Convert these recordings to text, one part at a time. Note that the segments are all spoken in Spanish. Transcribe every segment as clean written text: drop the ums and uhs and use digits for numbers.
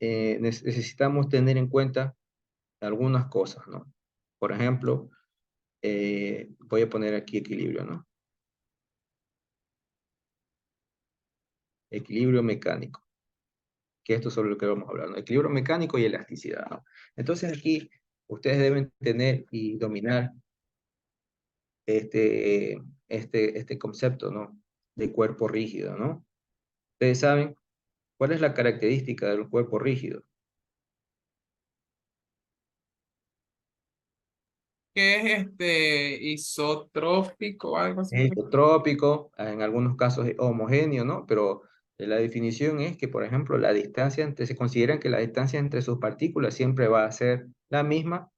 necesitamos tener en cuenta algunas cosas, ¿no? Por ejemplo, voy a poner aquí equilibrio, ¿no? Equilibrio mecánico, que esto es sobre lo que vamos a hablar, ¿no? Equilibrio mecánico y elasticidad, ¿no? Entonces aquí ustedes deben tener y dominar este concepto, ¿no? De cuerpo rígido, ¿no? Ustedes saben cuál es la característica del cuerpo rígido. ¿Qué es isotrópico, algo así? Es isotrópico, en algunos casos es homogéneo, ¿no? Pero la definición es que, por ejemplo, la distancia se considera que la distancia entre sus partículas siempre va a ser la misma,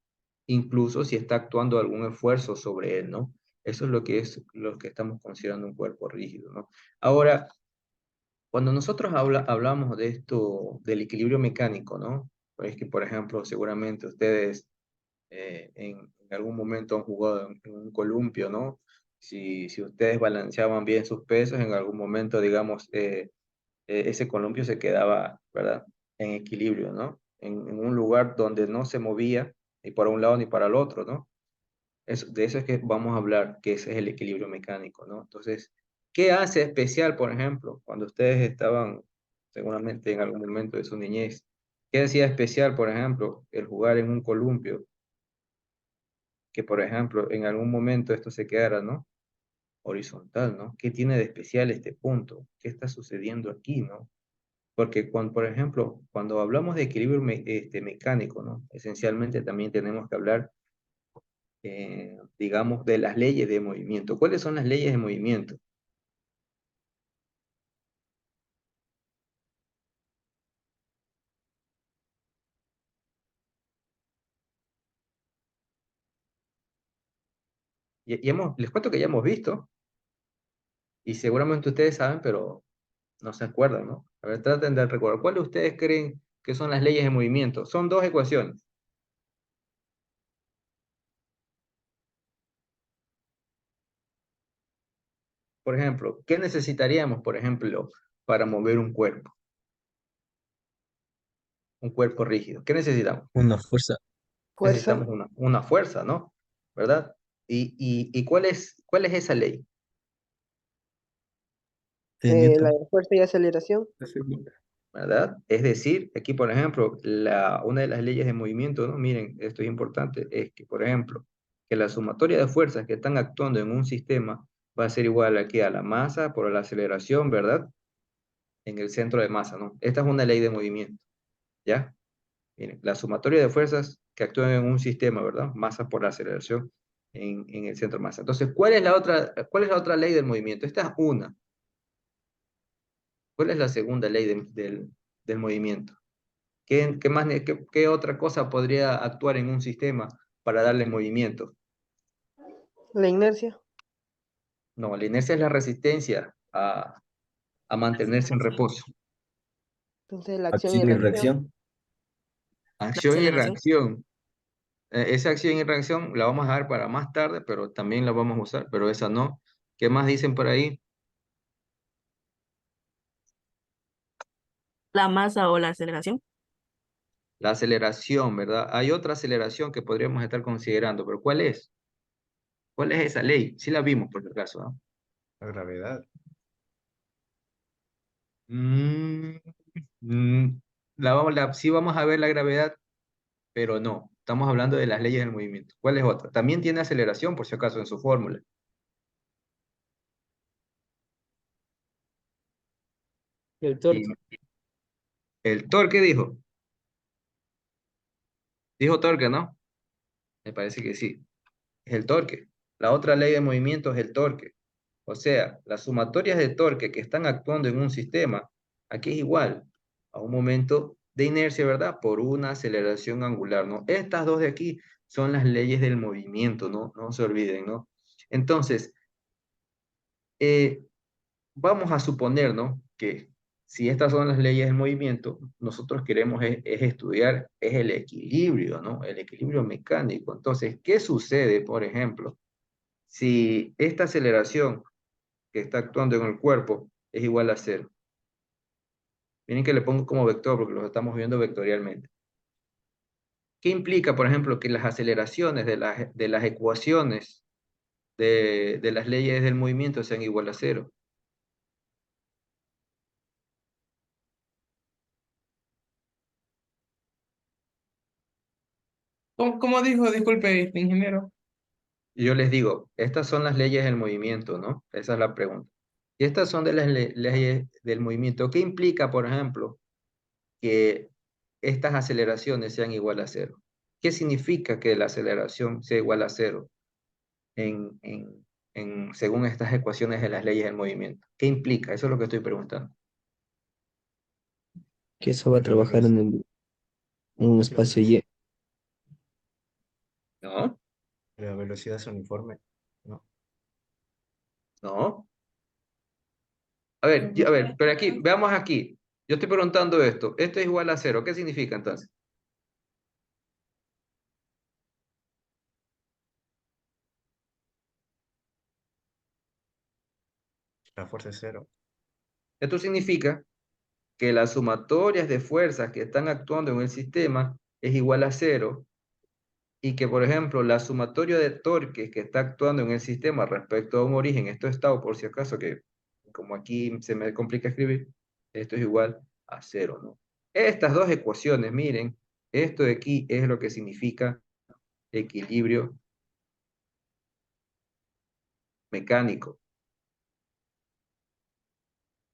incluso si está actuando algún esfuerzo sobre él, ¿no? Eso es lo que estamos considerando un cuerpo rígido, ¿no? Ahora, cuando nosotros hablamos de esto, del equilibrio mecánico, ¿no? Pues que, por ejemplo, seguramente ustedes en algún momento han jugado en un columpio, ¿no? Si ustedes balanceaban bien sus pesos, en algún momento, digamos, ese columpio se quedaba, ¿verdad? En equilibrio, ¿no? En un lugar donde no se movía ni para un lado ni para el otro, ¿no? De eso es que vamos a hablar, que ese es el equilibrio mecánico, ¿no? Entonces, ¿qué hace especial, por ejemplo, cuando ustedes estaban seguramente en algún momento de su niñez? ¿Qué hacía especial, por ejemplo, el jugar en un columpio? Que, por ejemplo, en algún momento esto se quedara, ¿no? Horizontal, ¿no? ¿Qué tiene de especial este punto? ¿Qué está sucediendo aquí, ¿no? Porque, cuando, por ejemplo, cuando hablamos de equilibrio mecánico, ¿no? Esencialmente también tenemos que hablar, digamos, de las leyes de movimiento. ¿Cuáles son las leyes de movimiento? Les cuento que ya hemos visto, y seguramente ustedes saben, pero no se acuerdan, ¿no? A ver, traten de recordar. ¿Cuáles ustedes creen que son las leyes de movimiento? Son dos ecuaciones. Por ejemplo, ¿qué necesitaríamos, por ejemplo, para mover un cuerpo rígido? ¿Qué necesitamos? Una fuerza Fuerza, Necesitamos una fuerza, ¿no? ¿Verdad? ¿Y cuál es esa ley? de la Newton. de fuerza y aceleración. ¿Verdad? Es decir, aquí, por ejemplo, una de las leyes de movimiento, ¿no? Miren, esto es importante, es que, por ejemplo, que la sumatoria de fuerzas que están actuando en un sistema va a ser igual aquí a la masa por la aceleración, ¿verdad? En el centro de masa, ¿no? Esta es una ley de movimiento, ¿ya? Miren, la sumatoria de fuerzas que actúan en un sistema, ¿verdad? Masa por la aceleración en el centro de masa. Entonces, cuál es la otra ley del movimiento? Esta es una. ¿Cuál es la segunda ley del movimiento? ¿Qué otra cosa podría actuar en un sistema para darle movimiento? La inercia. No, la inercia es la resistencia a mantenerse en reposo. Entonces la acción y Acción y reacción. reacción. La Acción y aceleración. reacción. Esa acción y reacción la vamos a dar para más tarde, pero también la vamos a usar, pero esa no. ¿Qué más dicen por ahí? La masa o la aceleración. La aceleración, ¿verdad? Hay otra aceleración que podríamos estar considerando, pero ¿cuál es? ¿Cuál es esa ley? Sí la vimos, por si acaso, ¿no? La gravedad. Mm, mm, sí vamos a ver la gravedad, pero no. Estamos hablando de las leyes del movimiento. ¿Cuál es otra? También tiene aceleración, por si acaso, en su fórmula. El Y torque. el torque dijo. Dijo torque, ¿no? Me parece que sí. Es el torque. La otra ley de movimiento es el torque. O sea, las sumatorias de torque que están actuando en un sistema, aquí es igual a un momento de inercia, ¿verdad? Por una aceleración angular, ¿no? Estas dos de aquí son las leyes del movimiento, ¿no? No se olviden, ¿no? Entonces, eh, vamos a suponer, ¿no? Que si estas son las leyes del movimiento, nosotros queremos es estudiar es el equilibrio, ¿no? El equilibrio mecánico. Entonces, ¿qué sucede, por ejemplo, si esta aceleración que está actuando en el cuerpo es igual a cero? Miren que le pongo como vector porque los estamos viendo vectorialmente. ¿Qué implica, por ejemplo, que las aceleraciones de las ecuaciones de las leyes del movimiento sean igual a cero? ¿Cómo dijo? Disculpe, ingeniero. Y yo les digo, estas son las leyes del movimiento, ¿no? Esa es la pregunta. Y estas son de las leyes del movimiento. ¿Qué implica, por ejemplo, que estas aceleraciones sean igual a cero? ¿Qué significa que la aceleración sea igual a cero según estas ecuaciones de las leyes del movimiento? ¿Qué implica? Eso es lo que estoy preguntando. Que eso va a Que la trabajar velocidad, en un espacio Y. ¿No? la velocidad es uniforme, ¿no? ¿No? A ver, pero aquí, veamos aquí. Yo estoy preguntando esto. Esto es igual a cero. ¿Qué significa entonces? La fuerza es cero. Esto significa que las sumatorias de fuerzas que están actuando en el sistema es igual a cero y que, por ejemplo, la sumatoria de torques que está actuando en el sistema respecto a un origen, esto está, o por si acaso, que como aquí se me complica escribir, esto es igual a cero, ¿no? Estas dos ecuaciones, miren, esto de aquí es lo que significa equilibrio mecánico,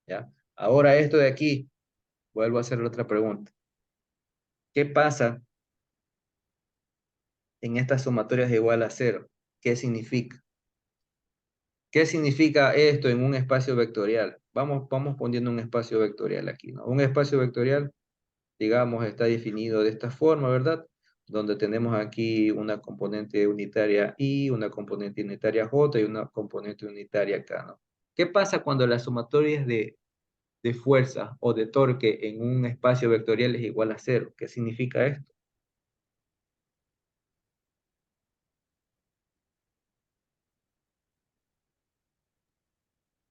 ¿ya? Ahora esto de aquí, vuelvo a hacer otra pregunta. ¿Qué pasa en estas sumatorias de igual a cero? ¿Qué significa? ¿Qué significa esto en un espacio vectorial? Vamos poniendo un espacio vectorial aquí, ¿no? Un espacio vectorial, digamos, está definido de esta forma, ¿verdad? Donde tenemos aquí una componente unitaria Y, una componente unitaria J y una componente unitaria K, ¿no? ¿Qué pasa cuando las sumatorias de fuerza o de torque en un espacio vectorial es igual a cero? ¿Qué significa esto?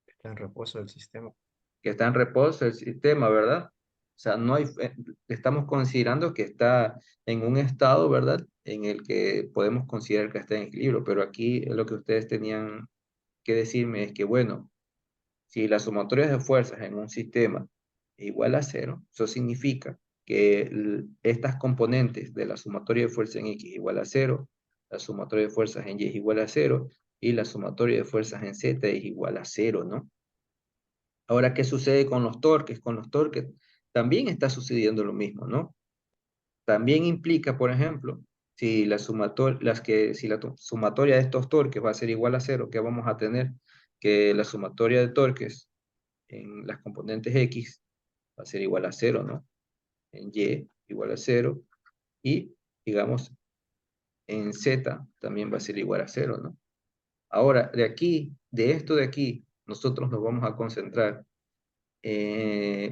Está en reposo del sistema. Que está en reposo el sistema, ¿verdad? O sea, no hay, estamos considerando que está en un estado, ¿verdad? En el que podemos considerar que está en equilibrio, pero aquí lo que ustedes tenían que decirme es que, bueno, si la sumatoria de fuerzas en un sistema es igual a cero, eso significa que estas componentes de la sumatoria de fuerzas en X es igual a cero, la sumatoria de fuerzas en Y es igual a cero, y la sumatoria de fuerzas en Z es igual a cero, ¿no? Ahora, ¿qué sucede con los torques? Con los torques también está sucediendo lo mismo, ¿no? También implica, por ejemplo, si la sumatoria de estos torques va a ser igual a cero, ¿qué vamos a tener? Que la sumatoria de torques en las componentes X va a ser igual a cero, ¿no? En Y igual a cero y, digamos, en Z también va a ser igual a cero, ¿no? Ahora, de aquí, de esto de aquí, nosotros nos vamos a concentrar.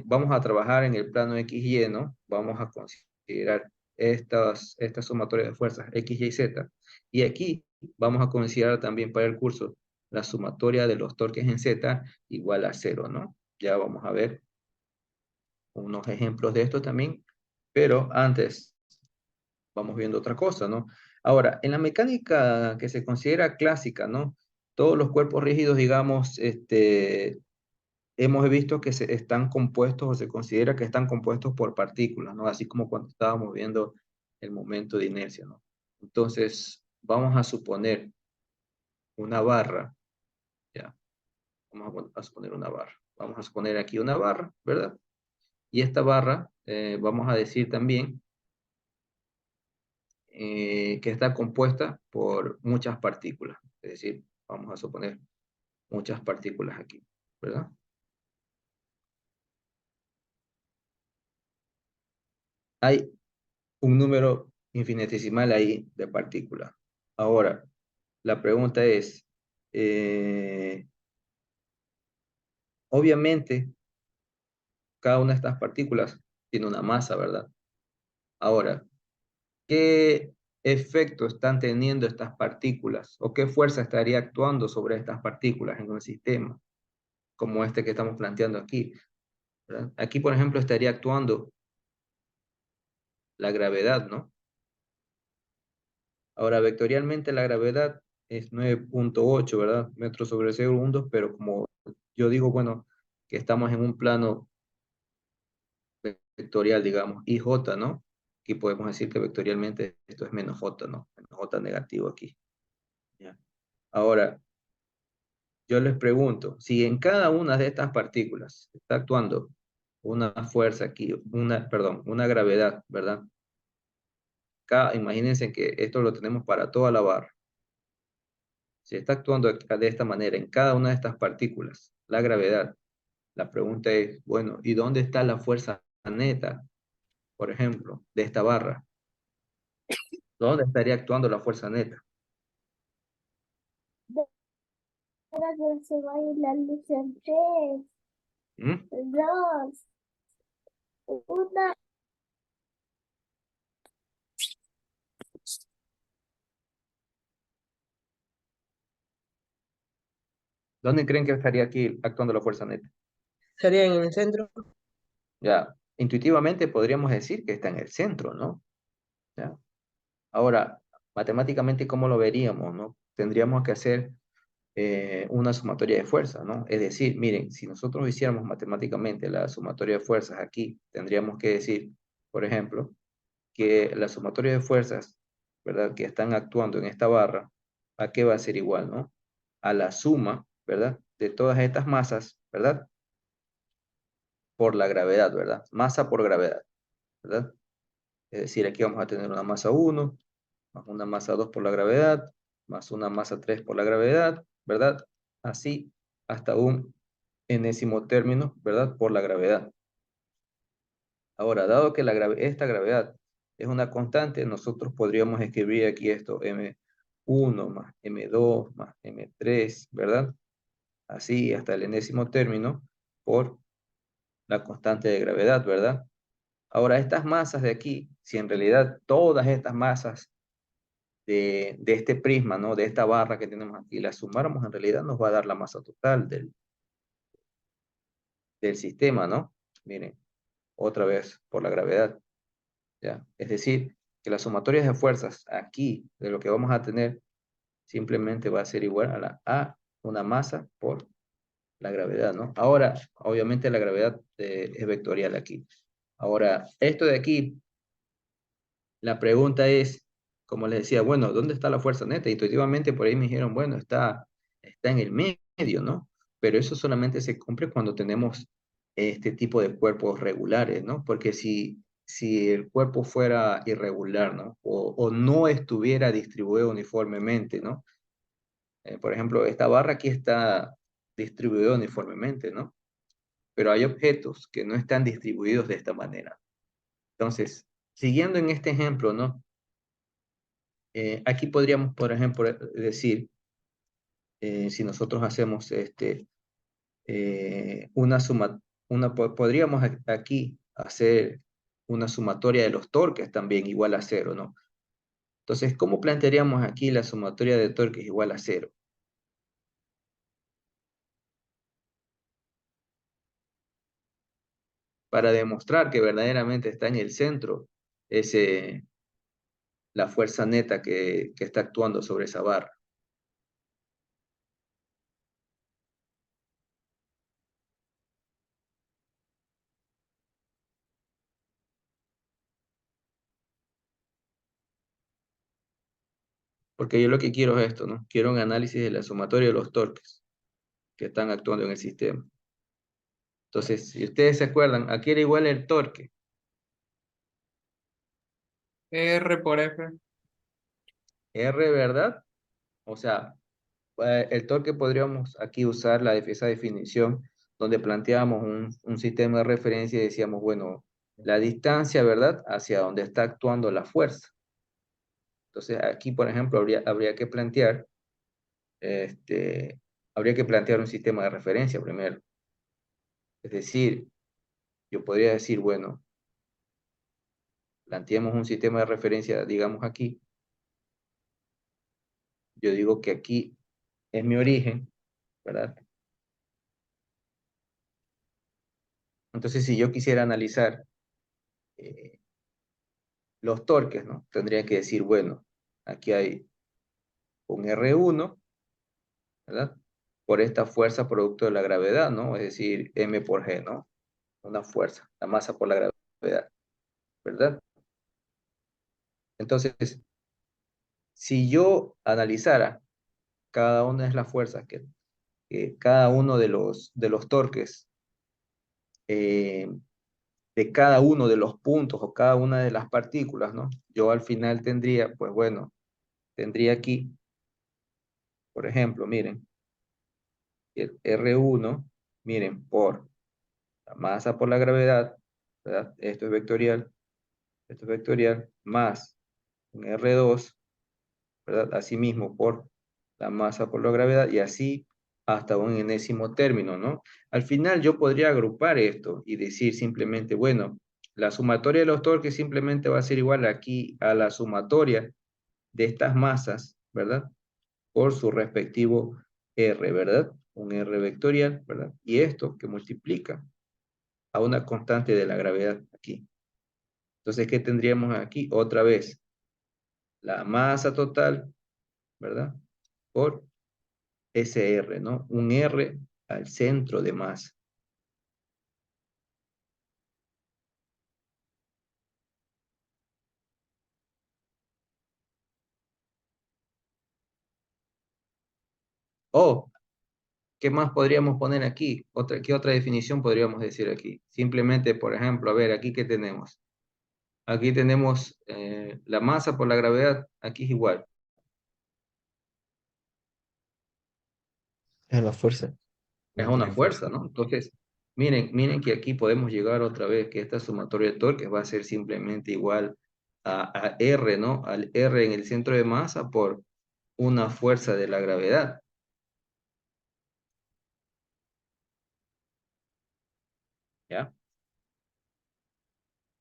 Vamos a trabajar en el plano XY, ¿no? Vamos a considerar estas sumatorias de fuerzas X, Y, Z. Y aquí vamos a considerar también para el curso la sumatoria de los torques en Z igual a cero, ¿no? Ya vamos a ver unos ejemplos de esto también, pero antes vamos viendo otra cosa, ¿no? Ahora, en la mecánica que se considera clásica, ¿no? Todos los cuerpos rígidos, digamos, hemos visto que están compuestos o se considera que están compuestos por partículas, ¿no? Así como cuando estábamos viendo el momento de inercia, ¿no? Entonces, vamos a suponer una barra, ¿ya? Vamos a suponer una barra. Vamos a suponer aquí una barra, ¿verdad? Y esta barra, vamos a decir también que está compuesta por muchas partículas. Es decir, vamos a suponer muchas partículas aquí, ¿verdad? Hay un número infinitesimal ahí de partículas. Ahora, la pregunta es, obviamente, cada una de estas partículas tiene una masa, ¿verdad? Ahora, ¿qué efecto están teniendo estas partículas o qué fuerza estaría actuando sobre estas partículas en un sistema como este que estamos planteando aquí? ¿verdad? Aquí, por ejemplo, estaría actuando la gravedad, ¿no? Ahora, vectorialmente la gravedad es 9.8, ¿verdad? Metros sobre segundos, pero como yo digo, bueno, que estamos en un plano vectorial, digamos, IJ, ¿no? Aquí podemos decir que vectorialmente esto es menos J, ¿no? Menos J negativo aquí. ¿Ya? Ahora, yo les pregunto, si en cada una de estas partículas está actuando una fuerza aquí, perdón, una gravedad, ¿verdad? Imagínense que esto lo tenemos para toda la barra. Si está actuando de esta manera en cada una de estas partículas, la gravedad, la pregunta es, bueno, ¿y dónde está la fuerza neta, por ejemplo, de esta barra? ¿Dónde estaría actuando la fuerza neta? Para que se vaya la luz en 3, ¿Mm? 2, 1. ¿Dónde creen que estaría aquí actuando la fuerza neta? Sería en el centro. Ya, intuitivamente podríamos decir que está en el centro, ¿no? ¿Ya? Ahora, matemáticamente, ¿cómo lo veríamos, no? Tendríamos que hacer una sumatoria de fuerzas, ¿no? Es decir, miren, si nosotros hiciéramos matemáticamente la sumatoria de fuerzas aquí, tendríamos que decir, por ejemplo, que la sumatoria de fuerzas, ¿verdad? Que están actuando en esta barra, ¿a qué va a ser igual, no? A la suma, ¿verdad? De todas estas masas, ¿verdad? Por la gravedad, ¿verdad? Masa por gravedad, ¿verdad? Es decir, aquí vamos a tener una masa 1, más una masa 2 por la gravedad, más una masa 3 por la gravedad, ¿verdad? Así hasta un enésimo término, ¿verdad? Por la gravedad. Ahora, dado que esta gravedad es una constante, nosotros podríamos escribir aquí esto, M1 más M2 más M3, ¿verdad? Así hasta el enésimo término por la constante de gravedad, ¿verdad? Ahora, estas masas de aquí, si en realidad todas estas masas de este prisma, ¿no? De esta barra que tenemos aquí, la sumáramos, en realidad nos va a dar la masa total del sistema, ¿no? Miren, otra vez por la gravedad, ¿ya? Es decir, que las sumatorias de fuerzas aquí, de lo que vamos a tener, simplemente va a ser igual a una masa por la gravedad, ¿no? Ahora, obviamente la gravedad es vectorial aquí. Ahora, esto de aquí, la pregunta es, como les decía, bueno, ¿dónde está la fuerza neta? Intuitivamente por ahí me dijeron, bueno, está en el medio, ¿no? Pero eso solamente se cumple cuando tenemos este tipo de cuerpos regulares, ¿no? Porque si el cuerpo fuera irregular, ¿no? O no estuviera distribuido uniformemente, ¿no? Por ejemplo, esta barra aquí está distribuida uniformemente, ¿no? Pero hay objetos que no están distribuidos de esta manera. Entonces, siguiendo en este ejemplo, ¿no? Aquí podríamos, por ejemplo, decir, si nosotros hacemos una suma, podríamos aquí hacer una sumatoria de los torques también igual a cero, ¿no? Entonces, ¿cómo plantearíamos aquí la sumatoria de torques igual a cero? Para demostrar que verdaderamente está en el centro ese, la fuerza neta que está actuando sobre esa barra. Porque yo lo que quiero es esto, ¿no? Quiero un análisis de la sumatoria de los torques que están actuando en el sistema. Entonces, si ustedes se acuerdan, aquí era igual el torque. R por F. R, ¿verdad? O sea, el torque podríamos aquí usar esa definición donde planteamos un sistema de referencia y decíamos, bueno, la distancia, ¿verdad? Hacia donde está actuando la fuerza. Entonces, aquí, por ejemplo, habría que plantear, habría que plantear un sistema de referencia primero. Es decir, yo podría decir, bueno, planteemos un sistema de referencia, digamos aquí. Yo digo que aquí es mi origen, ¿verdad? Entonces, si yo quisiera analizar los torques, ¿no? Tendría que decir, bueno, aquí hay un R1, ¿verdad? Por esta fuerza producto de la gravedad, ¿no? Es decir, M por G, ¿no? Una fuerza, la masa por la gravedad, ¿verdad? Entonces, si yo analizara cada una de las fuerzas que cada uno de los torques de cada uno de los puntos o cada una de las partículas, ¿no? Yo al final tendría, pues bueno, tendría aquí, por ejemplo, miren, el R1, miren, por la masa por la gravedad, ¿verdad? Esto es vectorial, más un R2, ¿verdad? Asimismo por la masa por la gravedad y así hasta un enésimo término, ¿no? Al final yo podría agrupar esto y decir simplemente, bueno, la sumatoria de los torques simplemente va a ser igual aquí a la sumatoria de estas masas, ¿verdad? Por su respectivo R, ¿verdad? Un R vectorial, ¿verdad? Y esto que multiplica a una constante de la gravedad aquí. Entonces, ¿qué tendríamos aquí? Otra vez, la masa total, ¿verdad? Por ese R, ¿no? Un R al centro de masa. O, ¿qué más podríamos poner aquí? ¿Qué otra definición podríamos decir aquí? Simplemente, por ejemplo, a ver, aquí ¿qué tenemos? Aquí tenemos la masa por la gravedad, aquí es igual. A la fuerza. Es No una tiene fuerza, fuerza. ¿no? Entonces, miren que aquí podemos llegar otra vez, que esta sumatoria de torques va a ser simplemente igual a R, ¿no? Al R en el centro de masa por una fuerza de la gravedad, ¿ya?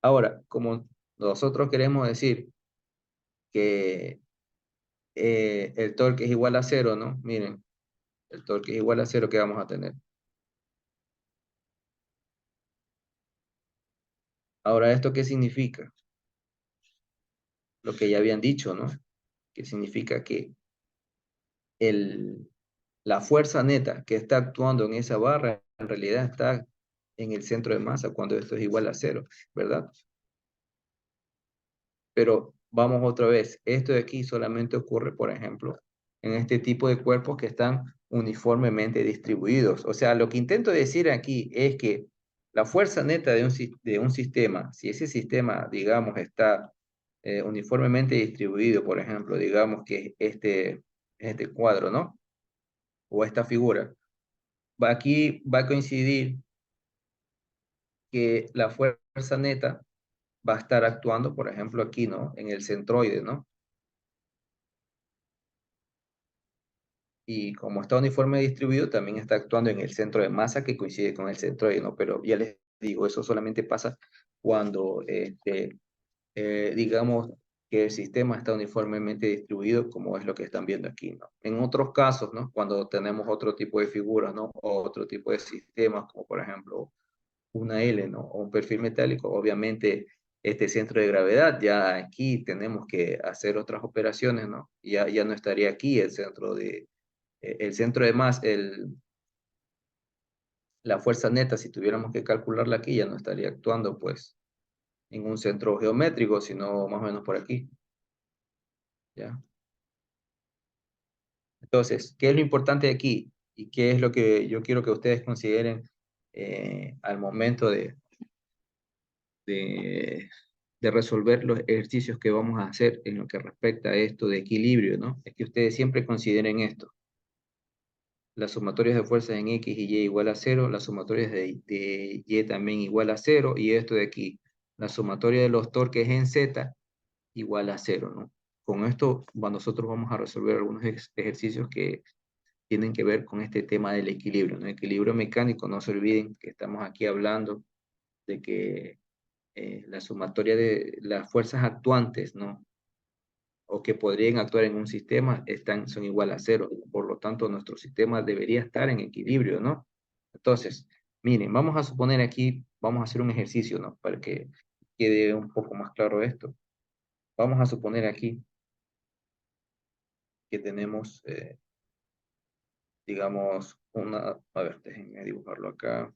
Ahora, como nosotros queremos decir que el torque es igual a cero, ¿no? Miren, el torque es igual a cero que vamos a tener. Ahora, ¿esto qué significa? Lo que ya habían dicho, ¿no? Que significa que la fuerza neta que está actuando en esa barra en realidad está en el centro de masa cuando esto es igual a cero, ¿verdad? Pero vamos otra vez, esto de aquí solamente ocurre, por ejemplo, en este tipo de cuerpos que están uniformemente distribuidos. O sea, lo que intento decir aquí es que la fuerza neta de un sistema, si ese sistema, digamos, está uniformemente distribuido, por ejemplo, digamos que este cuadro, ¿no? O esta figura, aquí va a coincidir que la fuerza neta va a estar actuando, por ejemplo, aquí, ¿no? En el centroide, ¿no? Y como está uniforme distribuido, también está actuando en el centro de masa que coincide con el centroide, ¿no? Pero ya les digo, eso solamente pasa cuando, digamos, que el sistema está uniformemente distribuido, como es lo que están viendo aquí, ¿no? En otros casos, ¿no? Cuando tenemos otro tipo de figuras, ¿no? O otro tipo de sistemas, como por ejemplo una L, ¿no? O un perfil metálico, obviamente este centro de gravedad, ya aquí tenemos que hacer otras operaciones, ¿no? Ya no estaría aquí el centro de masa, la fuerza neta, si tuviéramos que calcularla aquí, ya no estaría actuando, pues, en un centro geométrico, sino más o menos por aquí, ¿ya? Entonces, ¿qué es lo importante aquí? ¿Y qué es lo que yo quiero que ustedes consideren al momento de, de resolver los ejercicios que vamos a hacer en lo que respecta a esto de equilibrio, ¿no? Es que ustedes siempre consideren esto. Las sumatorias de fuerzas en X y Y igual a cero, las sumatorias de Y también igual a cero, y esto de aquí, la sumatoria de los torques en Z igual a cero, ¿no? Con esto nosotros vamos a resolver algunos ejercicios que tienen que ver con este tema del equilibrio, ¿no? Equilibrio mecánico, no se olviden que estamos aquí hablando de que la sumatoria de las fuerzas actuantes, ¿no? O que podrían actuar en un sistema son igual a cero. Por lo tanto, nuestro sistema debería estar en equilibrio, ¿no? Entonces, Miren, vamos a suponer aquí, vamos a hacer un ejercicio, ¿no? Para que quede un poco más claro esto. Vamos a suponer aquí que tenemos, digamos, a ver, déjenme dibujarlo acá.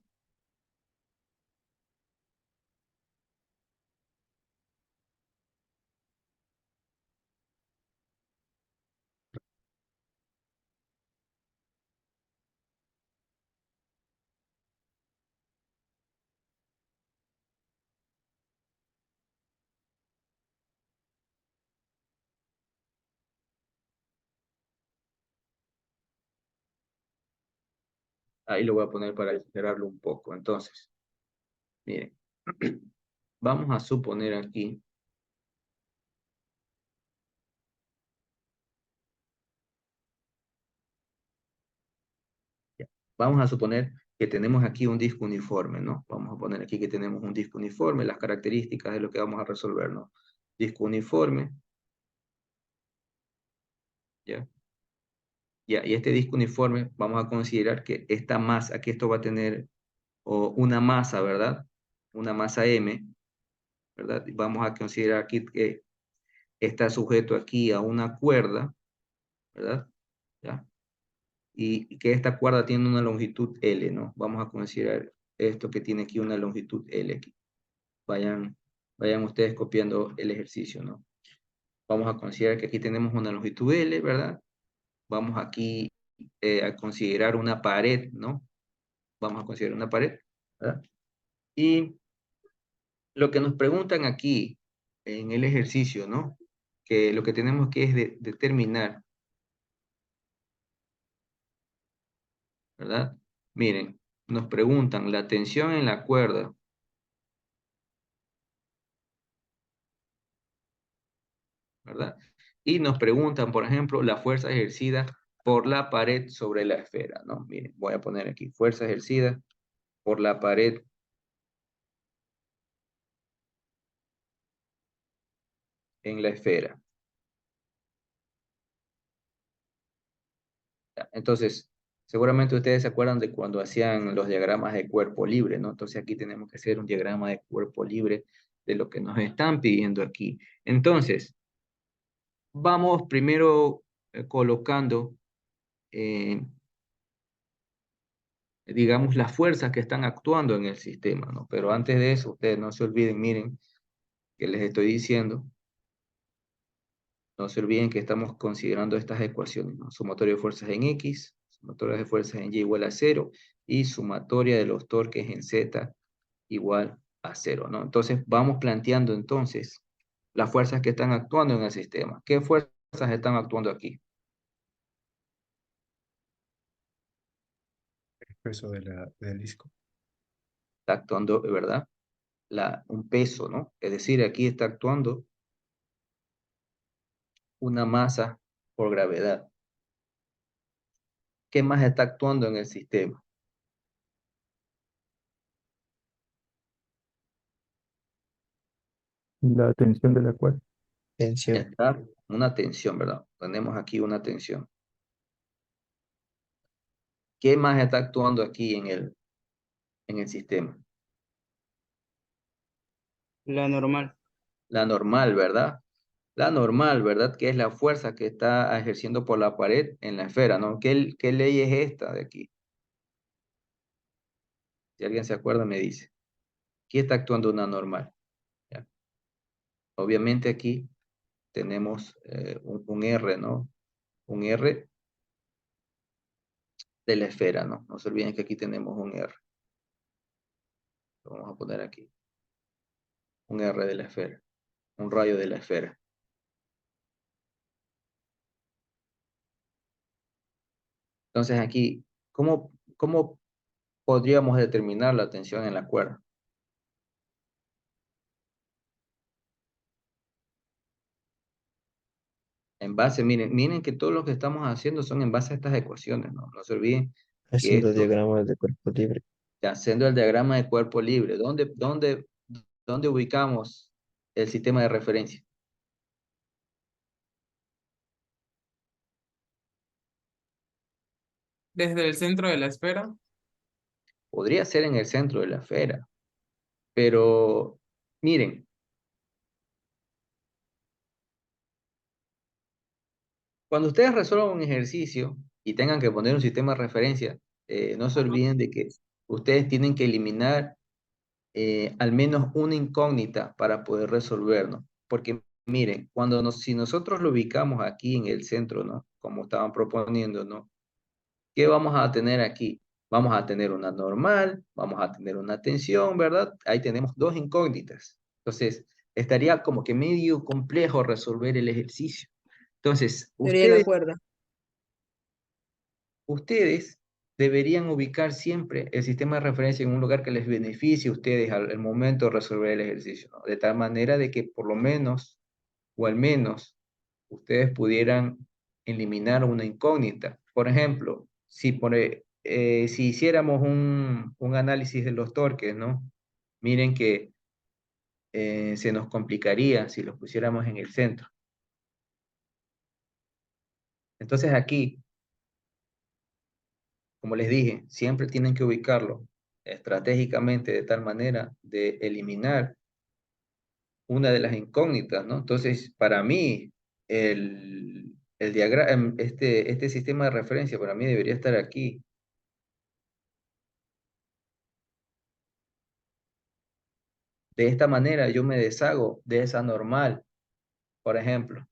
Ahí lo voy a poner para acelerarlo un poco. Entonces, miren, vamos a suponer aquí vamos a suponer que tenemos aquí un disco uniforme, ¿no? Vamos a poner aquí que tenemos un disco uniforme, las características de lo que vamos a resolver, ¿no? Disco uniforme, ¿ya? Ya, y este disco uniforme, vamos a considerar que esta masa, aquí esto va a tener una masa, ¿verdad? Una masa M, ¿verdad? Y vamos a considerar aquí que está sujeto aquí a una cuerda, ¿verdad? ¿Ya? Y que esta cuerda tiene una longitud L, ¿no? Vamos a considerar esto que tiene aquí una longitud L aquí. Vayan ustedes copiando el ejercicio, ¿no? Vamos a considerar que aquí tenemos una longitud L, ¿verdad? Vamos aquí a considerar una pared, ¿no? Vamos a considerar una pared, ¿verdad? Y lo que nos preguntan aquí en el ejercicio, ¿no? Que lo que tenemos que es determinar, ¿verdad? Miren, nos preguntan la tensión en la cuerda, ¿verdad? Y nos preguntan, por ejemplo, la fuerza ejercida por la pared sobre la esfera, ¿no? Miren, voy a poner aquí, fuerza ejercida por la pared en la esfera. Entonces, seguramente ustedes se acuerdan de cuando hacían los diagramas de cuerpo libre, ¿no? Entonces aquí tenemos que hacer un diagrama de cuerpo libre de lo que nos están pidiendo aquí. Entonces, vamos primero colocando, digamos, las fuerzas que están actuando en el sistema, ¿no? Pero antes de eso, ustedes no se olviden, miren, que les estoy diciendo, no se olviden que estamos considerando estas ecuaciones, ¿no? Sumatoria de fuerzas en X, sumatoria de fuerzas en Y igual a 0 y sumatoria de los torques en Z igual a 0, ¿no? Entonces vamos planteando entonces las fuerzas que están actuando en el sistema. ¿Qué fuerzas están actuando aquí? El peso del disco. Está actuando, ¿verdad? Un peso, ¿no? Es decir, aquí está actuando una masa por gravedad. ¿Qué más está actuando en el sistema? La tensión de la cuerda. Tensión. Está una tensión, ¿verdad? Tenemos aquí una tensión. ¿Qué más está actuando aquí en el sistema? La normal. La normal, ¿verdad? La normal, ¿verdad? Que es la fuerza que está ejerciendo por la pared en la esfera, ¿no? ¿Qué ley es esta de aquí? Si alguien se acuerda, me dice. Aquí está actuando una normal. ¿Ya? Obviamente aquí tenemos un R, ¿no? Un R de la esfera, ¿no? No se olviden que aquí tenemos un R. Lo vamos a poner aquí. Un R de la esfera. Un rayo de la esfera. Entonces aquí, ¿cómo podríamos determinar la tensión en la cuerda? En base, miren que todo lo que estamos haciendo son en base a estas ecuaciones, ¿no? No se olviden que Haciendo esto, diagramas de cuerpo libre. haciendo el diagrama de cuerpo libre, ¿dónde ubicamos el sistema de referencia? Desde el centro de la esfera. podría ser en el centro de la esfera, pero miren, cuando ustedes resuelvan un ejercicio y tengan que poner un sistema de referencia, no se olviden de que ustedes tienen que eliminar al menos una incógnita para poder resolverlo. Porque miren, si nosotros lo ubicamos aquí en el centro, ¿no? Como estaban proponiendo, ¿no? ¿Qué vamos a tener aquí? Vamos a tener una normal, vamos a tener una tensión, ¿verdad? Ahí tenemos dos incógnitas. Entonces, estaría como que medio complejo resolver el ejercicio. Entonces, Teoría de la cuerda. ustedes deberían ubicar siempre el sistema de referencia en un lugar que les beneficie a ustedes al momento de resolver el ejercicio, ¿no? De tal manera de que por lo menos, o al menos, ustedes pudieran eliminar una incógnita. Por ejemplo, si hiciéramos un análisis de los torques, ¿no? Miren que se nos complicaría si los pusiéramos en el centro. Entonces aquí, como les dije, siempre tienen que ubicarlo estratégicamente de tal manera de eliminar una de las incógnitas, ¿no? Entonces, para mí, el diagrama, este sistema de referencia para mí debería estar aquí. De esta manera yo me deshago de esa normal, por ejemplo.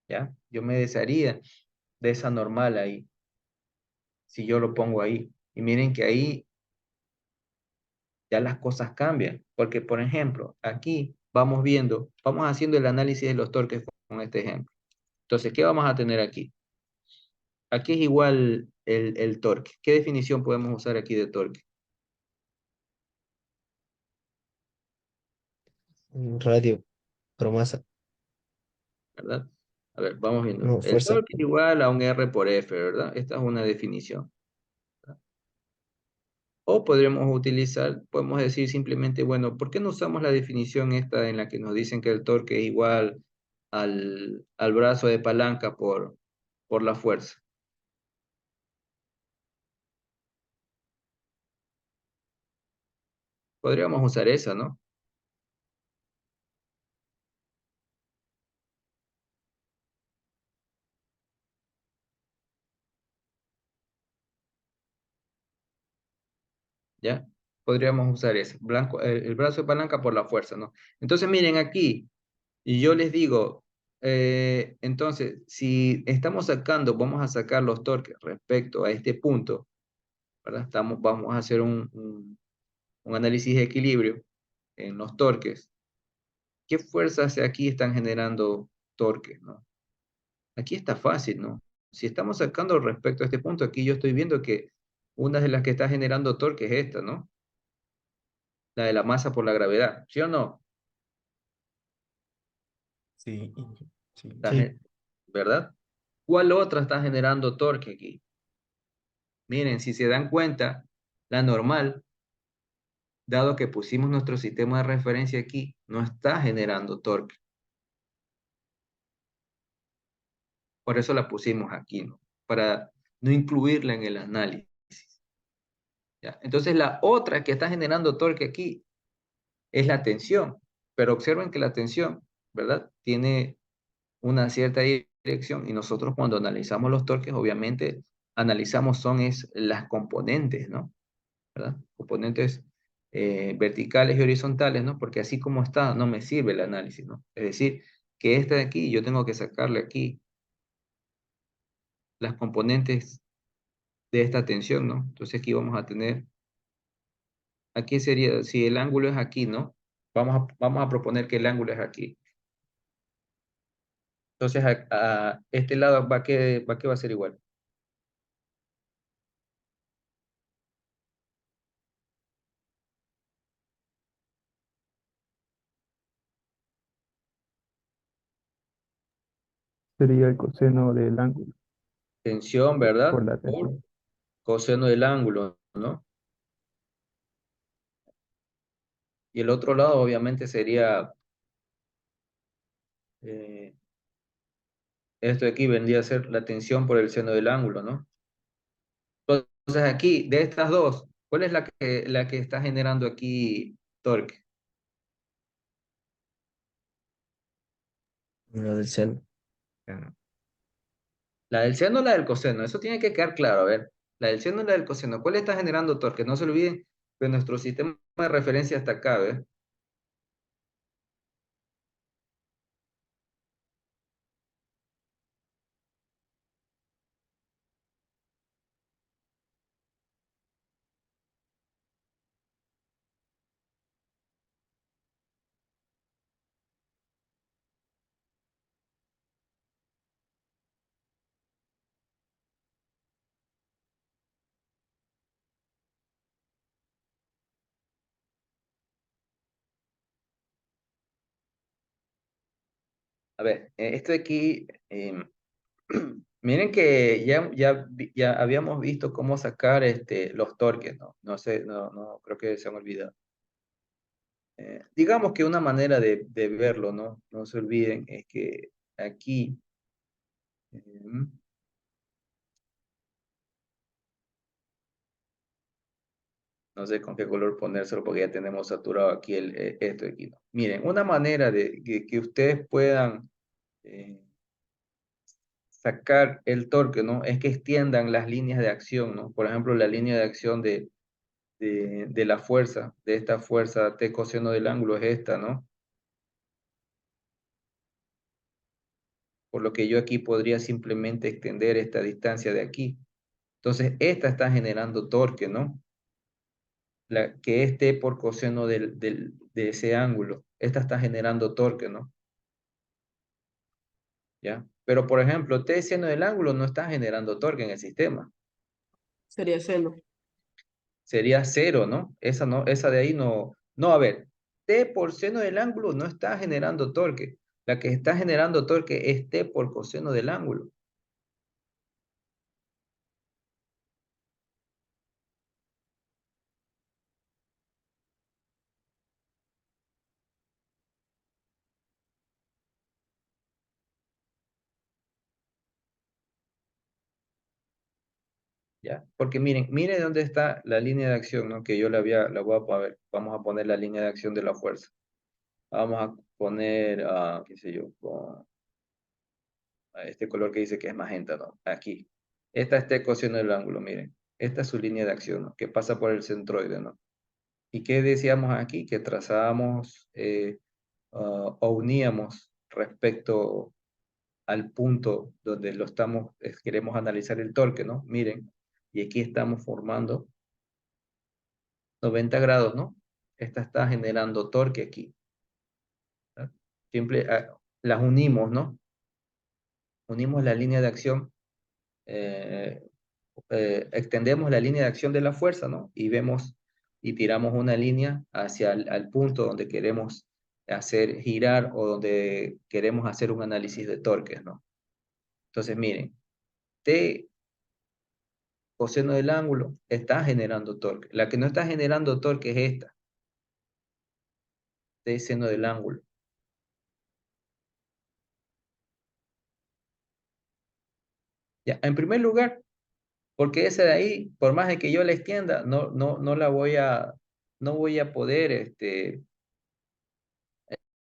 ¿Ya? Yo me desharía de esa normal ahí, si yo lo pongo ahí. Y miren que ahí ya las cosas cambian, porque por ejemplo, aquí vamos viendo, vamos haciendo el análisis de los torques con este ejemplo. Entonces, ¿qué vamos a tener aquí? Aquí es igual el torque. ¿Qué definición podemos usar aquí de torque? Radio por masa. ¿Verdad? A ver, vamos viendo. No, El fuerza. torque es igual a un R por F, ¿verdad? Esta es una definición. O podríamos utilizar, podemos decir simplemente, bueno, ¿por qué no usamos la definición esta en la que nos dicen que el torque es igual al brazo de palanca por la fuerza? Podríamos usar esa, ¿no? ¿Ya? Podríamos usar esa. El brazo de palanca por la fuerza, ¿no? Entonces, miren aquí, y yo les digo, entonces, si estamos sacando, vamos a sacar los torques respecto a este punto, ¿verdad? Vamos a hacer un análisis de equilibrio en los torques. ¿Qué fuerzas aquí están generando torques, no? Aquí está fácil, ¿no? Si estamos sacando respecto a este punto, aquí yo estoy viendo que una de las que está generando torque es esta, ¿no? La de la masa por la gravedad, ¿sí o no? Sí, sí. Está Sí. ¿Verdad? ¿Cuál otra está generando torque aquí? Miren, si se dan cuenta, la normal, dado que pusimos nuestro sistema de referencia aquí, no está generando torque. Por eso la pusimos aquí, ¿no? Para no incluirla en el análisis. ¿Ya? Entonces la otra que está generando torque aquí es la tensión. Pero observen que la tensión, ¿verdad? Tiene una cierta dirección y nosotros cuando analizamos los torques, obviamente analizamos las componentes, ¿no? ¿Verdad? Componentes verticales y horizontales, ¿no? Porque así como está, no me sirve el análisis, ¿no? Es decir, que esta de aquí, yo tengo que sacarle aquí las componentes de esta tensión, ¿no? Entonces aquí vamos a tener, aquí sería, si el ángulo es aquí, ¿no? Vamos a proponer que el ángulo es aquí. Entonces a este lado ¿qué va a ser igual? Sería el coseno del ángulo Tensión, por ¿verdad? la Por tensión. coseno del ángulo, ¿no? Y el otro lado obviamente sería, esto de aquí vendría a ser la tensión por el seno del ángulo, ¿no? Entonces aquí, de estas dos, ¿cuál es la que está generando aquí torque? Lo del seno. ¿La del seno o la del coseno? Eso tiene que quedar claro, a ver. La del seno o la del coseno. ¿Cuál está generando torque? No se olviden que nuestro sistema de referencia está acá, ¿ves? A ver, esto de aquí, miren que ya habíamos visto cómo sacar los torques, ¿no? No sé, no creo que se han olvidado. Digamos que una manera de verlo, ¿no? No se olviden, es que aquí, eh, no sé con qué color ponérselo porque ya tenemos saturado aquí esto de aquí, ¿no? Miren, una manera de que ustedes puedan sacar el torque, ¿no? Es que extiendan las líneas de acción, ¿no? Por ejemplo, la línea de acción de la fuerza, de esta fuerza T coseno del ángulo es esta, ¿no? Por lo que yo aquí podría simplemente extender esta distancia de aquí. Entonces, esta está generando torque, ¿no? Que es T por coseno de ese ángulo. Esta está generando torque, ¿no? ¿Ya? Pero, por ejemplo, T seno del ángulo no está generando torque en el sistema. Sería seno. Sería cero, ¿no? Esa no, esa de ahí no. No, a ver, T por seno del ángulo no está generando torque. La que está generando torque es T por coseno del ángulo. ¿Ya? Porque miren dónde está la línea de acción, ¿no? Que yo la voy a poner, vamos a poner la línea de acción de la fuerza. Vamos a poner, qué sé yo, con este color que dice que es magenta, ¿no? Aquí. Esta es T coseno del ángulo, miren. Esta es su línea de acción, ¿no? Que pasa por el centroide, ¿no? ¿Y qué decíamos aquí? Que trazábamos o uníamos respecto al punto donde queremos analizar el torque, ¿no? Miren, y aquí estamos formando 90 grados, ¿no? Esta está generando torque aquí. ¿No? Siempre las unimos, ¿no? Unimos la línea de acción, eh, extendemos la línea de acción de la fuerza, ¿no? Y vemos y tiramos una línea hacia al punto donde queremos hacer girar o donde queremos hacer un análisis de torques, ¿no? Entonces, miren, T coseno del ángulo está generando torque. La que no está generando torque es esta, T seno del ángulo. Ya, en primer lugar, porque esa de ahí, por más de que yo la extienda, no la voy a, no voy a poder,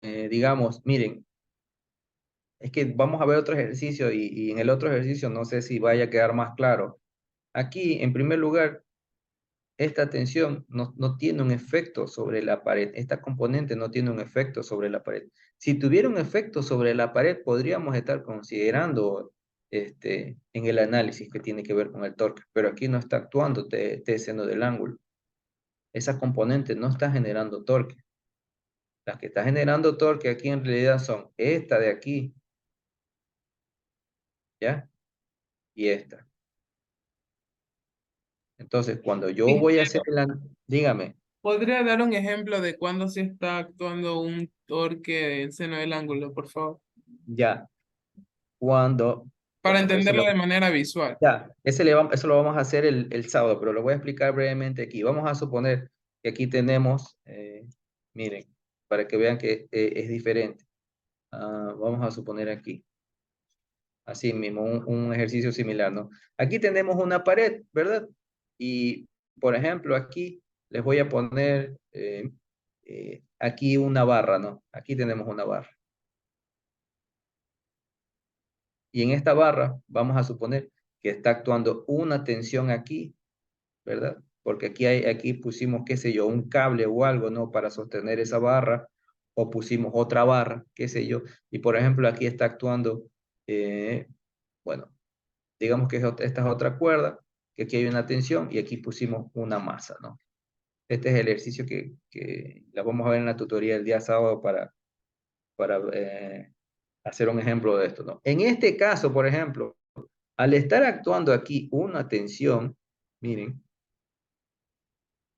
digamos, miren, es que vamos a ver otro ejercicio y en el otro ejercicio no sé si vaya a quedar más claro. Aquí, en primer lugar, esta tensión no tiene un efecto sobre la pared. Esta componente no tiene un efecto sobre la pared. Si tuviera un efecto sobre la pared, podríamos estar considerando en el análisis que tiene que ver con el torque, pero aquí no está actuando T seno del ángulo. Esa componente no está generando torque. Las que está generando torque aquí en realidad son esta de aquí, ¿ya? Y esta. Entonces, cuando yo voy a hacer dígame, ¿Podría dar un ejemplo de cuándo se está actuando un torque del seno del ángulo, por favor? ya. cuando, Para bueno, entenderlo de manera visual. ya, eso lo vamos a hacer el sábado, pero lo voy a explicar brevemente aquí. Vamos a suponer que aquí tenemos, miren, para que vean que es diferente. Vamos a suponer aquí, así mismo, un ejercicio similar, ¿no? Aquí tenemos una pared, ¿verdad? Y, por ejemplo, aquí les voy a poner aquí una barra, ¿no? Aquí tenemos una barra. Y en esta barra vamos a suponer que está actuando una tensión aquí, ¿verdad? Porque aquí pusimos, qué sé yo, un cable o algo, ¿no? Para sostener esa barra, o pusimos otra barra, qué sé yo. Y por ejemplo, aquí está actuando, bueno, digamos que esta es otra cuerda, que aquí hay una tensión y aquí pusimos una masa, ¿no? Este es el ejercicio que la vamos a ver en la tutoría el día sábado para hacer un ejemplo de esto, ¿no? En este caso, por ejemplo, al estar actuando aquí una tensión, miren,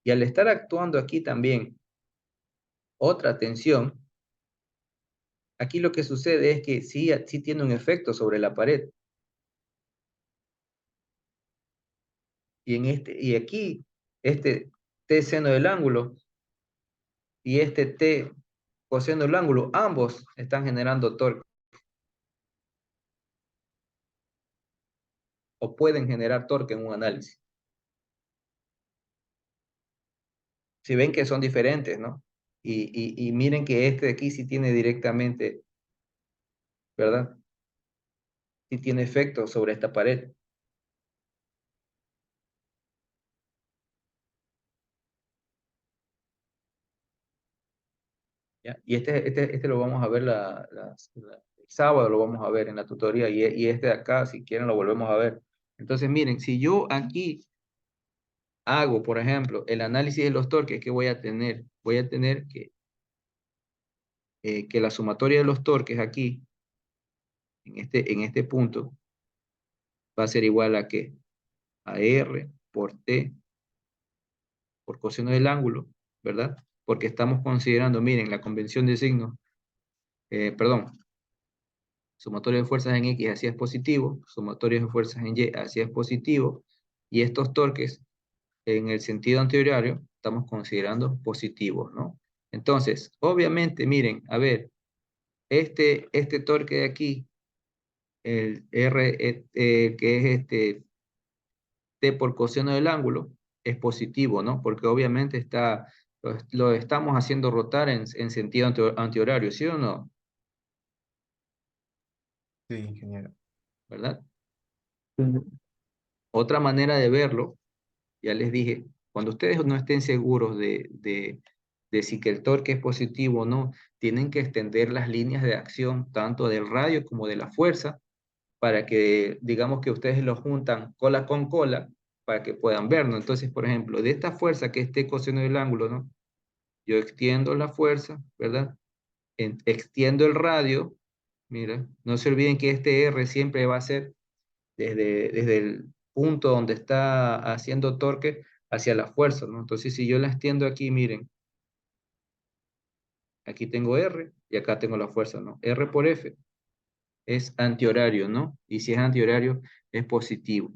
y al estar actuando aquí también otra tensión, aquí lo que sucede es que sí tiene un efecto sobre la pared. Y aquí, este T seno del ángulo y este T coseno del ángulo, ambos están generando torque. O pueden generar torque en un análisis. Si ven que son diferentes, ¿no? Y miren que este de aquí sí tiene directamente, ¿verdad? Sí tiene efecto sobre esta pared. ¿Ya? Y este lo vamos a ver el sábado, lo vamos a ver en la tutoría, y este de acá, si quieren, lo volvemos a ver. Entonces, miren, si yo aquí hago, por ejemplo, el análisis de los torques, ¿qué voy a tener? Voy a tener que la sumatoria de los torques aquí, en este punto, va a ser igual a ¿qué? A R por T por coseno del ángulo, ¿verdad? Porque estamos considerando, miren, la convención de signos, perdón, sumatorio de fuerzas en X así es positivo, sumatorio de fuerzas en Y así es positivo, y estos torques en el sentido antihorario estamos considerando positivos, ¿no? Entonces, obviamente, miren, a ver, este torque de aquí, el R, que es T por coseno del ángulo, es positivo, ¿no? Porque obviamente lo estamos haciendo rotar en sentido antihorario, ¿sí o no? Sí, ingeniero. ¿Verdad? Sí, Otra manera de verlo, ya les dije, cuando ustedes no estén seguros de si que el torque es positivo o no, tienen que extender las líneas de acción tanto del radio como de la fuerza para que, digamos que ustedes lo juntan cola con cola para que puedan verlo. Entonces, por ejemplo, de esta fuerza que esté coseno del ángulo, ¿no? Yo extiendo la fuerza, ¿verdad? Extiendo el radio, mira, no se olviden que este R siempre va a ser desde el punto donde está haciendo torque hacia la fuerza, ¿no? Entonces, si yo la extiendo aquí, miren, aquí tengo R y acá tengo la fuerza, ¿no? R por F es antihorario, ¿no? Y si es antihorario, es positivo.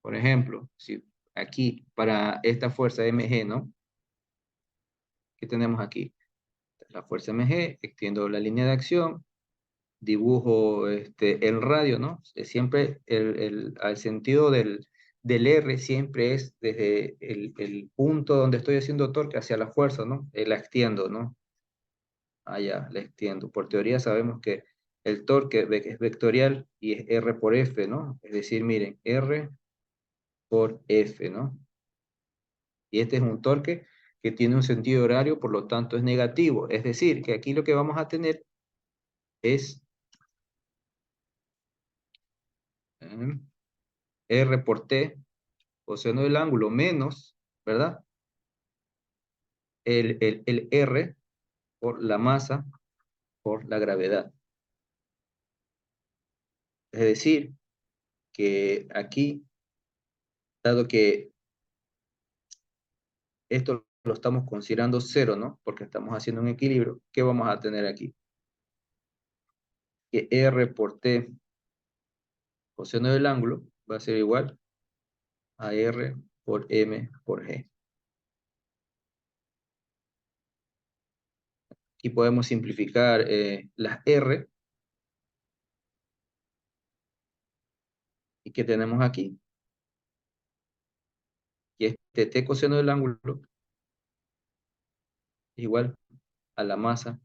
Por ejemplo, si aquí para esta fuerza mg, ¿no? ¿Qué tenemos aquí? La fuerza mg, extiendo la línea de acción, dibujo el radio, ¿no? Siempre al sentido del R siempre es desde el punto donde estoy haciendo torque hacia la fuerza, ¿no? La extiendo, ¿no? Allá, la extiendo. Por teoría sabemos que el torque es vectorial y es R por F, ¿no? Es decir, miren, R por F, ¿no? Y este es un torque que tiene un sentido horario, por lo tanto es negativo. Es decir, que aquí lo que vamos a tener es R por T, coseno del ángulo, menos, ¿verdad? El R por la masa por la gravedad. Es decir, que aquí, dado que esto lo estamos considerando cero, ¿no? Porque estamos haciendo un equilibrio, ¿qué vamos a tener aquí? Que R por T coseno del ángulo va a ser igual a R por M por G. Aquí podemos simplificar las R. ¿Y qué tenemos aquí? Y este T coseno del ángulo es igual a la masa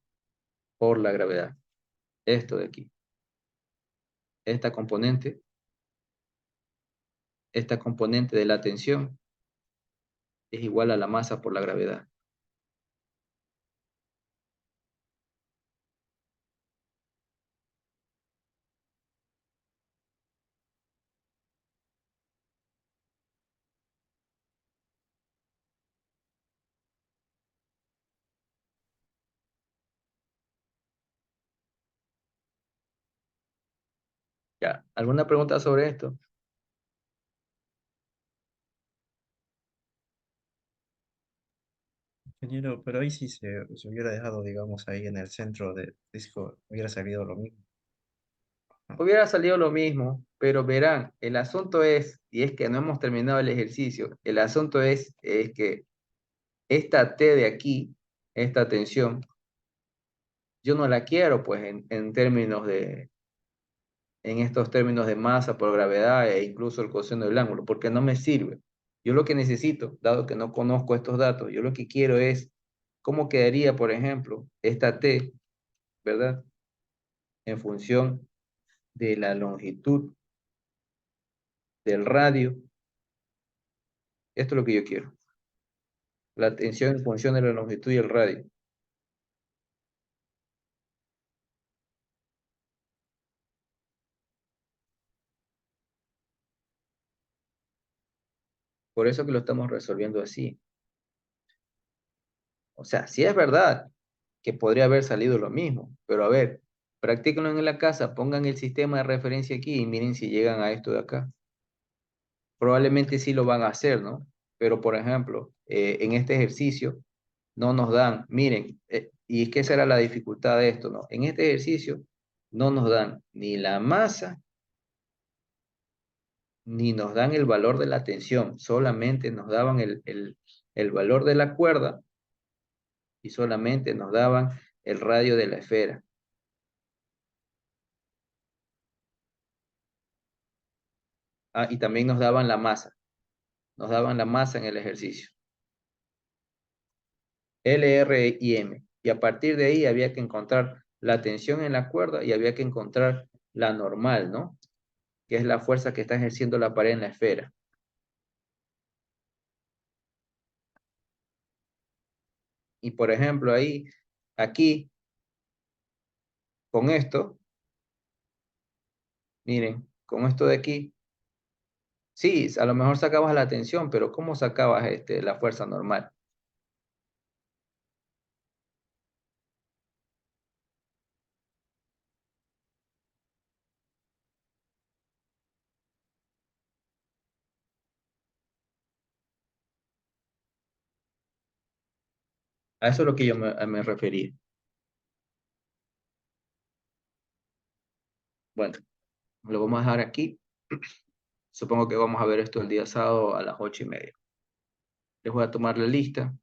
por la gravedad. Esto de aquí. Esta componente de la tensión es igual a la masa por la gravedad. Ya, ¿alguna pregunta sobre esto? Ingeniero, pero ahí sí se hubiera dejado, digamos, ahí en el centro del disco, hubiera salido lo mismo. Hubiera salido lo mismo, pero verán, el asunto es, y es que no hemos terminado el ejercicio, el asunto es que esta T de aquí, esta tensión, yo no la quiero pues en estos términos de masa por gravedad e incluso el coseno del ángulo, porque no me sirve. Yo lo que necesito, dado que no conozco estos datos, yo lo que quiero es cómo quedaría, por ejemplo, esta T, ¿verdad? En función de la longitud del radio. Esto es lo que yo quiero. La tensión en función de la longitud y el radio. Por eso que lo estamos resolviendo así. O sea, sí es verdad que podría haber salido lo mismo, pero a ver, practíquenlo en la casa, pongan el sistema de referencia aquí y miren si llegan a esto de acá. Probablemente sí lo van a hacer, ¿no? Pero, por ejemplo, en este ejercicio no nos dan, miren, y es que esa era la dificultad de esto, ¿no? En este ejercicio no nos dan ni la masa, ni nos dan el valor de la tensión, solamente nos daban el valor de la cuerda y solamente nos daban el radio de la esfera. Ah, y también nos daban la masa en el ejercicio. L, R y M. Y a partir de ahí había que encontrar la tensión en la cuerda y había que encontrar la normal, ¿no? Que es la fuerza que está ejerciendo la pared en la esfera. Y por ejemplo, ahí, aquí, con esto, miren, con esto de aquí, sí, a lo mejor sacabas la tensión, pero ¿cómo sacabas la fuerza normal? A eso es lo que yo me refería. Bueno, lo vamos a dejar aquí. Supongo que vamos a ver esto el día sábado a las 8:30. Les voy a tomar la lista.